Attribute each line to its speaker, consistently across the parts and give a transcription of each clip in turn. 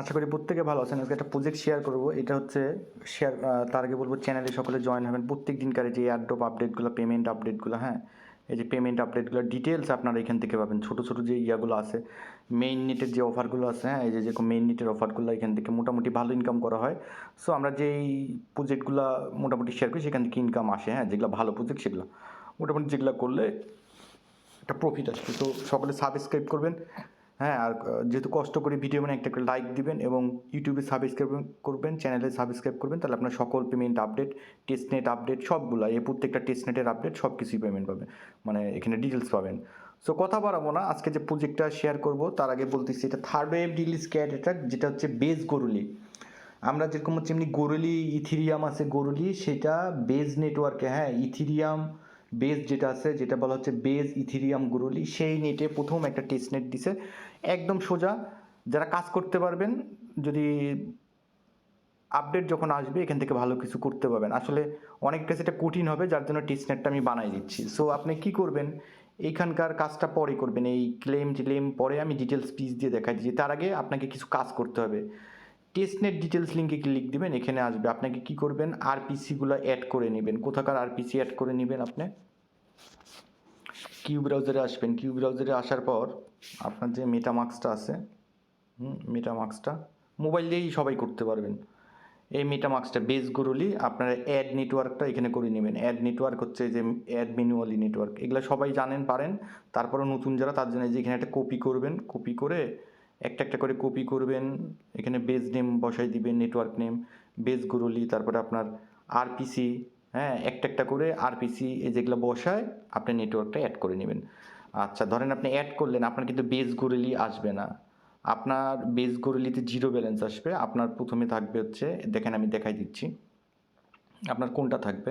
Speaker 1: আশা করি প্রত্যেকে ভালো আছেন। আজকে একটা প্রজেক্ট শেয়ার করব। এটা হচ্ছে শেয়ার তার আগে বলবো চ্যানেলে সকলে জয়েন হবেন। প্রত্যেক দিনকার যে এয়ারড্রপ আপডেটগুলো, পেমেন্ট আপডেটগুলো, হ্যাঁ, এই যে পেমেন্ট আপডেটগুলো ডিটেলস আপনারা এখান থেকে পাবেন। ছোটো ছোটো যে ইয়াগুলো আছে, মেইন নেটের যে অফারগুলো আছে, হ্যাঁ, এই যে যেরকম মেইন নেটের অফারগুলো এখান থেকে মোটামুটি ভালো ইনকাম করা হয়। সো আমরা যেই প্রজেক্টগুলো মোটামুটি শেয়ার করি সেখান থেকে ইনকাম আসে, হ্যাঁ, যেগুলো ভালো প্রজেক্ট সেগুলো মোটামুটি যেগুলো করলে একটা প্রফিট আসবে। তো সকলে সাবস্ক্রাইব করবেন, হ্যাঁ, আর যেহেতু কষ্ট করে ভিডিও মানে একটা লাইক দিবেন এবং ইউটিউবে সাবস্ক্রাইব করবেন, চ্যানেলে সাবস্ক্রাইব করবেন, তাহলে আপনার সকল পেমেন্ট আপডেট, টেস্টনেট আপডেট সবগুলো, এই প্রত্যেকটা টেস্টনেটের আপডেট সব কিছুই পেমেন্ট পাবেন, মানে এখানে ডিটেলস পাবেন। সো কথা বাড়াবো না, আজকে যে প্রজেক্টটা শেয়ার করব তার আগে বলতেছি এটা থার্ডওয়েব রিলিজ ক্যাট, এটা যেটা হচ্ছে বেস গরুলি। আমরা যেরকম হচ্ছে এমনি গরুলি ইথিরিয়াম আছে, গরুলি সেটা বেজ নেটওয়ার্কে, হ্যাঁ, ইথিরিয়াম বেজ যেটা আছে, যেটা বলা হচ্ছে বেজ ইথিরিয়াম গরুলি, সেই নেটে প্রথম একটা টেস্টনেট দিছে একদম সোজা। যারা কাজ করতে পারবেন, যদি আপডেট যখন আসবে এখান থেকে ভালো কিছু করতে পারবেন। আসলে অনেক কাছে এটা কঠিন হবে, যার জন্য টেস্টনেটটা আমি বানাই দিচ্ছি। সো আপনি কি করবেন, এইখানকার কাজটা পরে করবেন, এই ক্লেম পরে আমি ডিটেলস পিস দিয়ে দেখাই দিচ্ছি। তার আগে আপনাকে কিছু কাজ করতে হবে। টেস্টনেট ডিটেলস লিঙ্কে ক্লিক দিবেন, এখানে আসবে। আপনাকে কি করবেন, আরপিসিগুলো অ্যাড করে নেবেন। কোথাকার আরপিসি অ্যাড করে নেবেন, আপনি কিউ ব্রাউজারে আসবেন। কিউ ব্রাউজারে আসার পর আপনার যে মেটামাস্কটা আছে, মেটামাস্কটা মোবাইল দিয়েই সবাই করতে পারবেন। এই মেটামাস্কটা বেস গরুলি আপনারা অ্যাড নেটওয়ার্কটা এখানে করে নেবেন। অ্যাড নেটওয়ার্ক হচ্ছে যে অ্যাড ম্যানুয়ালি নেটওয়ার্ক, এগুলো সবাই জানেন পারেন, তারপরে নতুন যারা তার জন্য যে এখানে একটা কপি করবেন, কপি করে একটা একটা করে কপি করবেন, এখানে বেস নেম বসাই দিবেন, নেটওয়ার্ক নেম বেস গরুলি, তারপরে আপনার আরপিসি, হ্যাঁ, একটা একটা করে আরপিসি যেগুলো বসায় আপনি নেটওয়ার্কটা অ্যাড করে নেবেন। আচ্ছা, ধরেন আপনি অ্যাড করলেন, আপনার কিন্তু বেস গরুলি আসবে না, আপনার বেস গরুলিতে জিরো ব্যালেন্স আসবে। আপনার প্রথমে থাকবে হচ্ছে, দেখেন আমি দেখাই দিচ্ছি, আপনার কোনটা থাকবে,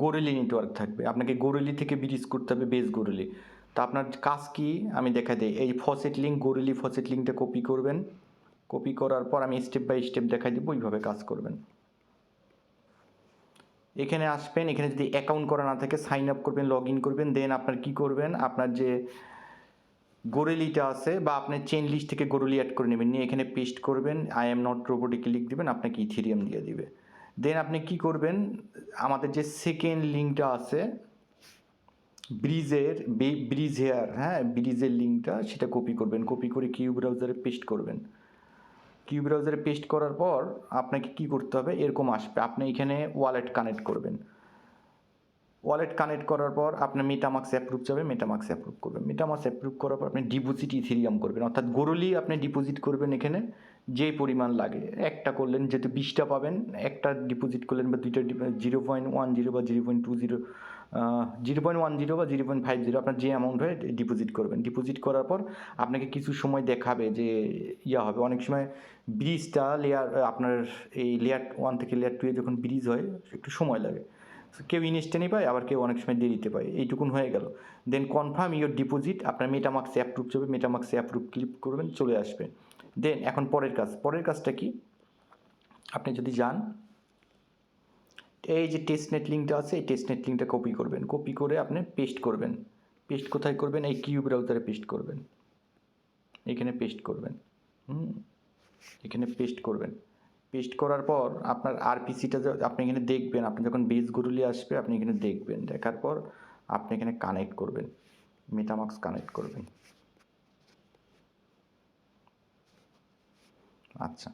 Speaker 1: গরুলি নেটওয়ার্ক থাকবে। আপনাকে গরুলি থেকে ব্রিজ করতে হবে বেস গরুলি। তা আপনার কাজ কি আমি দেখাই দিই, এই ফসেট লিঙ্ক, গরুলি ফসেট লিঙ্কটা কপি করবেন। কপি করার পর আমি স্টেপ বাই স্টেপ দেখাই দেবো, ওইভাবে কাজ করবেন। এখানে আসবেন, এখানে যদি অ্যাকাউন্ট করা না থাকে সাইন আপ করবেন, লগ ইন করবেন। দেন আপনার কি করবেন, আপনার যে গরুলিটা আছে বা আপনার চেইন লিস্ট থেকে গরুলি অ্যাড করে নেবেন, নিয়ে এখানে পেস্ট করবেন, আই এম নট রোবটে ক্লিক দিবেন, আপনাকে ইথিরিয়াম দিয়ে দিবে। দেন আপনি কি করবেন, আমাদের যে সেকেন্ড লিঙ্কটা আছে ব্রিজের, ব্রিজ হেয়ার, হ্যাঁ, ব্রিজের লিঙ্কটা সেটা কপি করবেন, কপি করে কিউ ব্রাউজারে পেস্ট করবেন। কিউ ব্রাউজারে পেস্ট করার পর আপনাকে কি করতে হবে, এরকম আসবে, আপনি এখানে ওয়ালেট কানেক্ট করবেন। ওয়ালেট কানেক্ট করার পর আপনার মেটামাস্ক অ্যাপ্রুভ যাবে, মেটামাস্ক অ্যাপ্রুভ করবেন। মেটামাস্ক অ্যাপ্রুভ করার পর আপনি ডিপোজিট ইথেরিয়াম করবেন, অর্থাৎ গরুলি আপনি ডিপোজিট করবেন এখানে যে পরিমাণ লাগে। একটা করলেন, যেহেতু 20টা পাবেন, একটা ডিপোজিট করলেন বা দুইটা 0.10 বা 0.20, 0.10 বা 0.50 আপনার যে অ্যামাউন্ট হয় ডিপোজিট করবেন। ডিপোজিট করার পর আপনাকে কিছু সময় দেখাবে যে ইয়া হবে, অনেক সময় ব্রিজটা লেয়ার, আপনার এই লেয়ার 1 থেকে লেয়ার 2 যখন ব্রিজ হয় একটু সময় লাগে, কেউ ইনস্ট্যান্টই পায়, আবার কেউ অনেক সময় দেরিতে পায়, এইটুকুন হয়ে গেল। দেন কনফার্ম ইওর ডিপোজিট, আপনার মেটামাস্কে অ্যাপ্রুভ যাবে, মেটামাস্কে অ্যাপ্রুভ ক্লিক করবেন, চলে আসবে। দেন এখন পরের কাজ, পরের কাজটা কি, আপনি যদি যান এই যে টেস্টনেট লিঙ্কটা আছে, এই টেস্টনেট লিঙ্কটা কপি করবেন, কপি করে আপনি পেস্ট করবেন। পেস্ট কোথায় করবেন, এই কিউ ব্রাউজারে পেস্ট করবেন, এখানে পেস্ট করবেন, এখানে পেস্ট করবেন। পেস্ট করার পর আপনার আরপিসিটা আপনি এখানে দেখবেন, আপনি যখন বেস গরুলি আসবে আপনি এখানে দেখবেন, দেখার পর আপনি এখানে কানেক্ট করবেন, মেটামাস্ক কানেক্ট করবেন। আচ্ছা,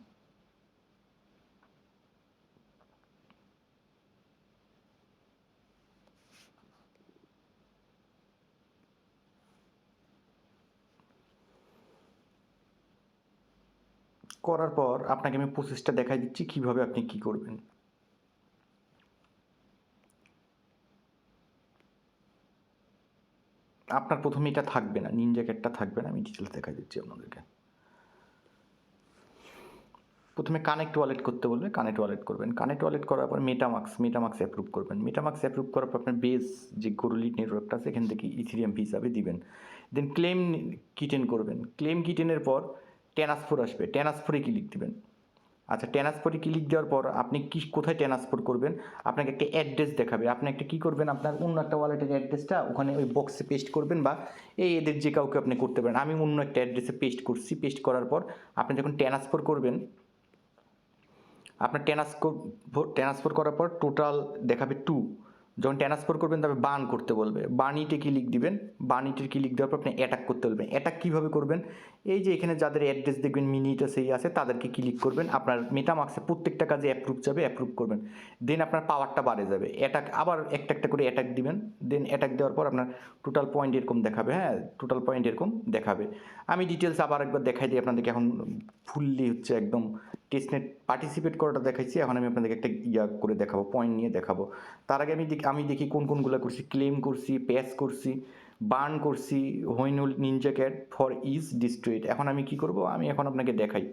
Speaker 1: করার পর আপনাকে আমি প্রসেসটা দেখাই দিচ্ছি কিভাবে আপনি কি করবেন। আপনার প্রথমে এটা থাকবে না, নিনজা ক্যাটটা থাকবে না, আমি ডিটেলস দেখাই দিচ্ছি আপনাদেরকে। প্রথমে কানেক্ট ওয়ালেট করতে বলবে, কানেক্ট ওয়ালেট করবেন। কানেক্ট ওয়ালেট করার পর মেটামাস্ক অ্যাপ্রুভ করবেন। মেটামাস্ক অ্যাপ্রুভ করার পর আপনার বেস যে গরুলি নেটওয়ার্কটা আছে এখান থেকে ইথেরিয়াম হিসাবে দিবেন। দেন ক্লেম কিটেন করবেন। ক্লেম কিটেনের পর ট্রান্সফার আসবে, ট্রান্সফারে ক্লিক দিবেন। আচ্ছা, ট্রান্সফারে ক্লিক দেওয়ার পর আপনি কোথায় ট্রান্সফার করবেন, আপনাকে একটা অ্যাড্রেস দেখাবে। আপনি একটা কী করবেন, আপনার অন্য একটা ওয়ালেটের অ্যাড্রেসটা ওখানে ওই বক্সে পেস্ট করবেন, বা এদের যে কাউকে আপনি করতে পারেন। আমি অন্য একটা অ্যাড্রেসে পেস্ট করছি। পেস্ট করার পর আপনি যখন ট্রান্সফার করবেন, আপনার ট্রান্সফার করার পর টোটাল দেখাবে 2। যখন ট্রান্সফার করবেন তবে বার্ন করতে বলবে, বার্নিটে ক্লিক দিবেন। বার্নিটে ক্লিক দেওয়ার পর আপনি অ্যাটাক করতে বলবেন। অ্যাটাক কীভাবে করবেন, এই যে এখানে যাদের অ্যাড্রেস দেখবেন মিনিট সেই আছে, তাদেরকে ক্লিক করবেন। আপনার মেটামাক্সে প্রত্যেকটা কাজে অ্যাপ্রুভ যাবে, অ্যাপ্রুভ করবেন। দেন আপনার পাওয়ারটা বাড়ে যাবে। অ্যাটাক আবার একটা একটা করে অ্যাটাক দিবেন। দেন অ্যাটাক দেওয়ার পর আপনার টোটাল পয়েন্ট এরকম দেখাবে। হ্যাঁ, টোটাল পয়েন্ট এরকম দেখাবে। আমি ডিটেলস আবার একবার দেখাই দিই আপনাদেরকে। এখন ফুললি হচ্ছে একদম টেস্টনেট পার্টিসিপেট করাটা দেখাইছি। এখন আমি আপনাদেরকে একটা করে দেখাবো, পয়েন্ট নিয়ে দেখাবো। তার আগে আমি দেখি কোন কোনগুলো করছি। ক্লেম করছি, প্যাস করছি, বার্ন করছি, হোইনুল ninja cat for is destroyed. এখন আমি কি করব, আমি এখন আপনাকে দেখাই।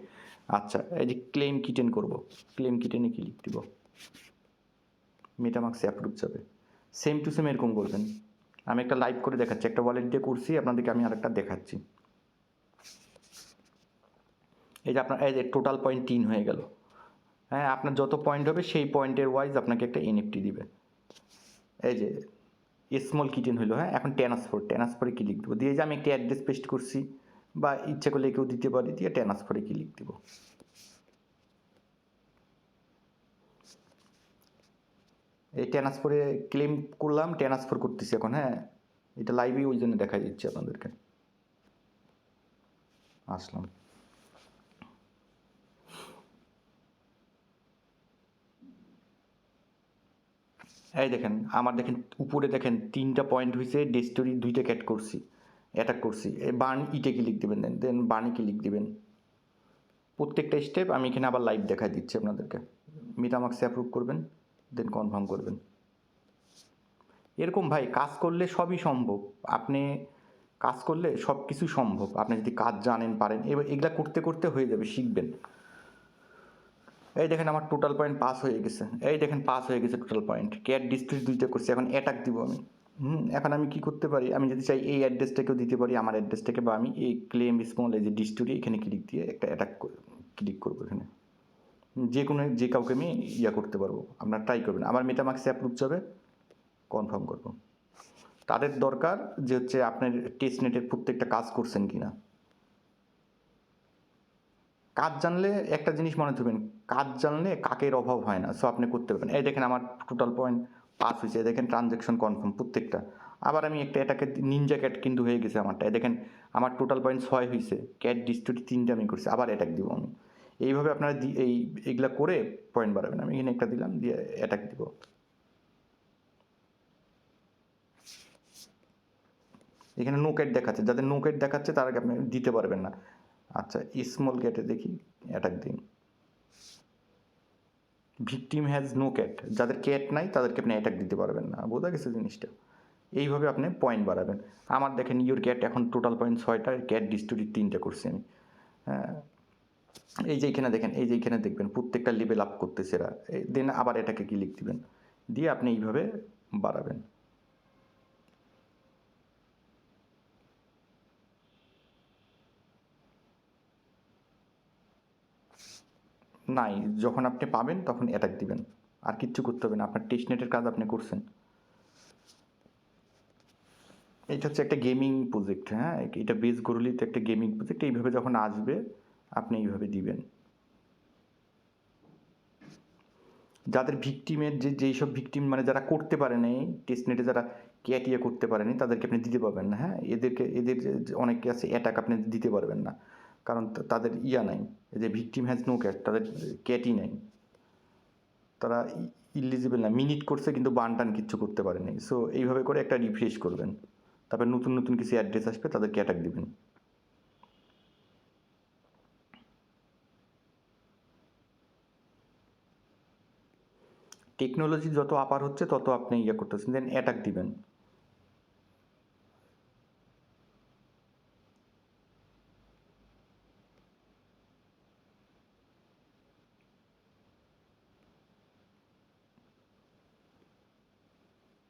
Speaker 1: আচ্ছা, এই যে ক্লেম কিটেন করব, ক্লেম কিটেনে ক্লিক দিব, মেটামাক্সে অ্যাপ্রুভ যাবে। সেম টু সেম এরকম করবেন। আমি একটা লাইভ করে দেখাচ্ছি, একটা ওয়ালেট দিয়ে করছি, আপনাদেরকে আমি আরেকটা দেখাচ্ছি। এই যে আপনার এই যে টোটাল পয়েন্ট 3 হয়ে গেল। হ্যাঁ, আপনার যত পয়েন্ট হবে সেই পয়েন্টের ওয়াইজ আপনাকে একটা এনএফটি দিবে। এই যে স্মল কিটেন হইলো। হ্যাঁ, এখন ট্রান্সফারে ক্লিক দেবো। দিয়ে যে আমি একটা অ্যাড্রেস পেস্ট করছি, বা ইচ্ছে করলে কেউ দিতে পারি, দিয়ে ট্রান্সফারে ক্লিক দিব। এই ট্রান্সফারে ক্লেম করলাম, ট্রান্সফার করতেছি এখন। হ্যাঁ, এটা লাইভেই ওই জন্য দেখাই দিচ্ছি আপনাদেরকে। আসলাম। এই দেখেন, আমার দেখেন উপরে দেখেন 3টা পয়েন্ট হয়েছে, ডেস্টোরি 2টা ক্যাট করছি, অ্যাটাক করছি। বার্ন ইটে ক্লিক দেবেন, দেন বার্নে ক্লিক দিবেন। প্রত্যেকটা স্টেপ আমি এখানে আবার লাইভ দেখাই দিচ্ছি আপনাদেরকে। মেটামাক্সে অ্যাপ্রুভ করবেন, দেন কনফার্ম করবেন। এরকম ভাই কাজ করলে সবই সম্ভব। আপনি কাজ করলে সব কিছু সম্ভব, আপনি যদি কাজ জানেন, পারেন। এবার এগুলা করতে করতে হয়ে যাবে, শিখবেন। এই দেখেন আমার টোটাল পয়েন্ট পাস হয়ে গেছে। এই দেখেন পাস হয়ে গেছে টোটাল পয়েন্ট। ক্যাট ডিস্ট্রিক্ট 2টা করছি, এখন অ্যাটাক দিব আমি। এখন আমি কি করতে পারি, আমি যদি চাই এই অ্যাড্রেসটাকেও দিতে পারি, আমার অ্যাড্রেসটাকে, বা আমি এই ক্লেম স্মল এই যে ডিস্ট্রি এখানে ক্লিক দিয়ে একটা অ্যাটাক ক্লিক করবো। এখানে যে কাউকে আমি করতে পারবো। আপনার ট্রাই করবেন। আমার মেটামাক্সে অ্যাপ্রুভ যাবে, কনফার্ম করবো। তাদের দরকার যে হচ্ছে আপনার টেস্টনেটের প্রত্যেকটা কাজ করছেন কিনা। কাজ জানলে একটা জিনিস মনে রাখবেন, কাজ জানলে কাকের অভাব হয় না। সো আপনি করতে পারবেন। এই দেখেন আমার টোটাল পয়েন্ট পাস হয়েছে, দেখেন ট্রানজ্যাকশন কনফার্ম প্রত্যেকটা। আবার আমি একটা এটাকে নিনজা ক্যাট কিন্তু হয়ে গেছে আমারটা। দেখেন আমার টোটাল পয়েন্ট 6 হয়েছে। ক্যাট ডিস্ট্রিক্ট 3টা আমি করছি, আবার অ্যাটাক দিব আমি। এইভাবে আপনারা এইগুলা করে পয়েন্ট বাড়াবেন। আমি এখানে একটা দিলাম, দিয়ে অ্যাটাক দিব। এখানে নো ক্যাট দেখাচ্ছে, যাদের নো ক্যাট দেখাচ্ছে তারা আপনি দিতে পারবেন না। আচ্ছা, স্মল ক্যাটে দেখি, অ্যাটাক দিন। ভিকটিম হ্যাজ নো ক্যাট, যাদের ক্যাট নাই তাদেরকে আপনি অ্যাটাক দিতে পারবেন না। বোঝা গেছে জিনিসটা? এইভাবে আপনি পয়েন্ট বাড়াবেন। আমার দেখেন ইউর ক্যাট এখন টোটাল পয়েন্ট 6টা, ক্যাট ডিস্ট্রিক্ট 3টা করছি আমি। হ্যাঁ, এই যে এখানে দেখেন, এই যে এখানে দেখবেন প্রত্যেকটা লেভেল আপ করতেছে এরা। দেন আবার এটাকে ক্লিক দিবেন, দিয়ে আপনি এইভাবে বাড়াবেন। নাই, যখন আপনি পাবেন তখন অ্যাটাক দিবেন। আর কিচ্ছু করতে হবে না, আপনার টেস্টনেটের কাজ আপনি করছেন। এটা হচ্ছে একটা গেমিং প্রজেক্ট। হ্যাঁ, এটা বেস গরুলিতে একটা গেমিং প্রজেক্ট। এইভাবে যখন আসবে আপনি এইভাবে দিবেন। যাদের ভিকটিমের যেই সব ভিকটিম মানে যারা করতে পারে নাই টেস্টনেটে, যারা ক্যাটিয়ে করতে পারেনি, তাদেরকে আপনি দিতে পারবেন না। হ্যাঁ, এদের অনেকে আছে অ্যাটাক আপনি দিতে পারবেন না, কারণ তাদের নাই, এই যে ভিকটিম হ্যাজ নো ক্যাট, তাদের ক্যাটই নাই, তারা ইলিজিবল না। মিনিট করছে কিন্তু বান টান কিচ্ছু করতে পারেনি। সো এইভাবে করে একটা রিফ্রেশ করবেন, তারপর নতুন নতুন কিছু অ্যাড্রেস আসবে, তাদেরকে অ্যাটাক দিবেন। টেকনোলজি যত আপার হচ্ছে তত আপনি করতেছেন, দেন অ্যাটাক দিবেন।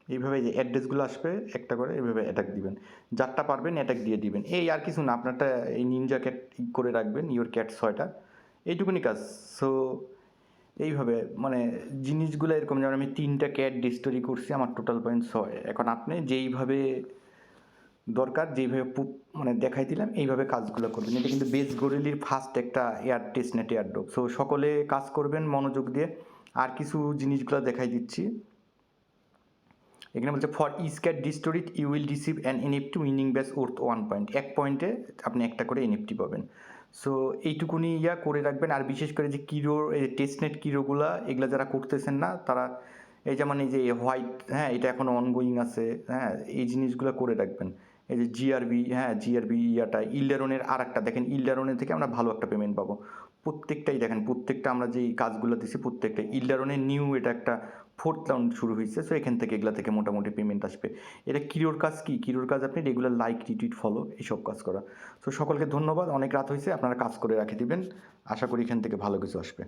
Speaker 1: এইভাবে যে অ্যাড্রেসগুলো আসবে একটা করে, এইভাবে অ্যাটাক দিবেন। যারটা পারবেন অ্যাটাক দিয়ে দিবেন। এই আর কিছু না, আপনারটা এই নিনজা ক্যাট করে রাখবেন, ইওর ক্যাট 6টা। এইটুকুনি কাজ। সো এইভাবে মানে জিনিসগুলো এরকম, যেমন আমি 3টা ক্যাট ডিস্টোরি করছি, আমার টোটাল পয়েন্ট 6। এখন আপনি যেইভাবে দরকার, যেইভাবে মানে দেখাই দিলাম এইভাবে কাজগুলো করবেন। এটা কিন্তু বেস গোরেলির ফার্স্ট একটা টেস্টনেট এয়ারড্রপ। সো সকলে কাজ করবেন মনোযোগ দিয়ে। আর কিছু জিনিসগুলো দেখাই দিচ্ছি। এখানে বলছে for each cat destroyed you will receive an NFT winning base worth 1 point. 1 পয়েন্টে আপনি একটা করে এনএফটি পাবেন। সো এইটুকুনি করে রাখবেন। আর বিশেষ করে যে কিরোর এই টেস্টনেট কিরোগুলা এগুলা যারা করতেছেন না তারা এই যেমন এই যে হোয়াইট, হ্যাঁ এটা এখন অনগোয়িং আছে, হ্যাঁ এই জিনিসগুলো করে রাখবেন। এই যে জিআরবি, হ্যাঁ জিআরবি ইল্ডারনের আর একটা দেখেন, ইল্ডারনের থেকে আমরা ভালো একটা পেমেন্ট পাবো। প্রত্যেকটাই দেখেন, প্রত্যেকটা আমরা যেই কাজগুলো দিছি প্রত্যেকটাই ইল্ডারনের নিউ, এটা একটা 4th রাউন্ড শুরু হয়েছে। সো এখান থেকে এগুলা থেকে মোটামুটি পেমেন্ট আসবে। এটা কিরোর কাজ কি? কিরোর কাজ আপনি রেগুলার লাইক, রিটুইট, ফলো এইসব কাজ করা। সো সকলকে ধন্যবাদ। অনেক রাত হয়েছে, আপনারা কাজ করে রাখে দিবেন। আশা করি এখান থেকে ভালো কিছু আসবে।